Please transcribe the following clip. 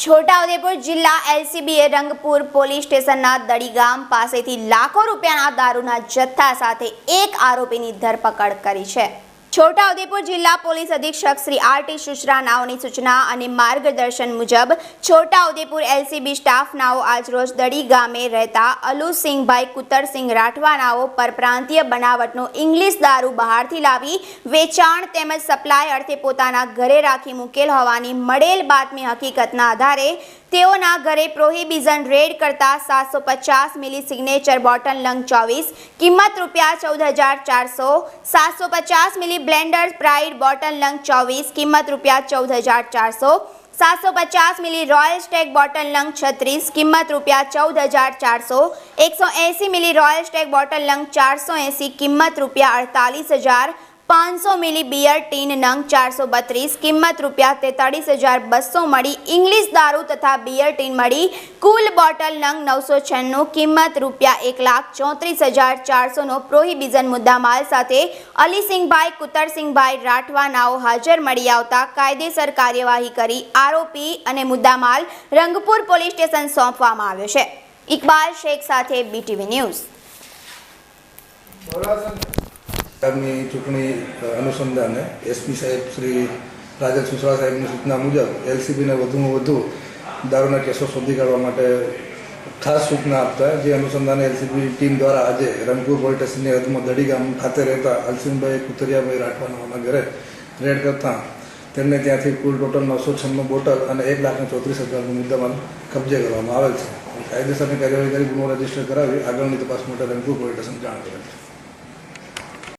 છોટાઉદેપુર જિલ્લા એલસીબીએ રંગપુર પોલીસ સ્ટેશનના દડી ગામ પાસેથી લાખો રૂપિયાના દારૂના જથ્થા સાથે એક આરોપીની ધરપકડ કરી છે। છોટાઉદેપુર જિલ્લા પોલીસ અધિક્ષક શ્રી આર.ટી. સુચરાનાઓની સૂચના અને માર્ગદર્શન મુજબ છોટાઉદેપુર એલસીબી સ્ટાફનાઓ આજરોજ દડી ગામે રહેતા અલુસિંહભાઈ કુતરસિંહ રાઠવાનાઓ પરપ્રાંતીય બનાવટનો ઇંગ્લિશ દારૂ બહારથી લાવી વેચાણ તેમજ સપ્લાય અર્થે પોતાના ઘરે રાખી મૂકેલ હોવાની મળેલ બાતમી હકીકતના આધારે તેઓના ઘરે પ્રોહિબિશન રેડ કરતા 750 મિલી સિગ્નેચર બોટલ નંગ 24 કિંમત ₹14,400, 750 મિલી બ્લેન્ડર પ્રાઇડ બોટલ નંગ 24 કિંમત ₹14,400, 750 મિલી રોયલ સ્ટેગ બોટલ નંગ 36 કિંમત ₹14,400, 180 મિલી રોયલ સ્ટેગ બોટલ નંગ 480 કિંમત ₹48,000, 500 મિલી બિયર ટીન નંગ 432 કિંમત ₹43,200 મળી ઇંગ્લિશ દારૂ તથા બિયર ટીન મળી કુલ બોટલ નંગ 996 કિંમત ₹1,34,400 નો પ્રોહિબિશન મુદ્દામાલ સાથે અલીસિંહભાઈ કુતરસિંહભાઈ રાઠવાનાઓ હાજર મળી આવતા કાયદેસર કાર્યવાહી કરી આરોપી અને મુદ્દામાલ રંગપુર પોલીસ સ્ટેશન સોંપવામાં આવ્યો છે। ઇકબાલ શેખ સાથે બીટીવી ન્યૂઝ। આગામી ચૂંટણી અનુસંધાને એસપી સાહેબ શ્રી રાજલ સુસરા સાહેબની સૂચના મુજબ એલસીબીને વધુમાં વધુ દારૂના કેસો શોધી કાઢવા માટે ખાસ સૂચના આપતા જે અનુસંધાને એલસીબી ટીમ દ્વારા આજે રંગપુર પોલીસ સ્ટેશનની હદમાં દડી ગામ ખાતે રહેતા અલસિંહભાઈ કુતરિયાભાઈ રાઠવાનાઓના ઘરે રેડ કરતા તેમને ત્યાંથી કુલ ટોટલ 996 બોટલ અને 1,34,000નો મુદ્દામાલ કબજે કરવામાં આવેલ છે। કાયદેસરની કાર્યવાહી કરી ગુનો રજીસ્ટર કરાવી આગળની તપાસ માટે રંગપુર પોલીસ સ્ટેશન જાણ કરેલ છે।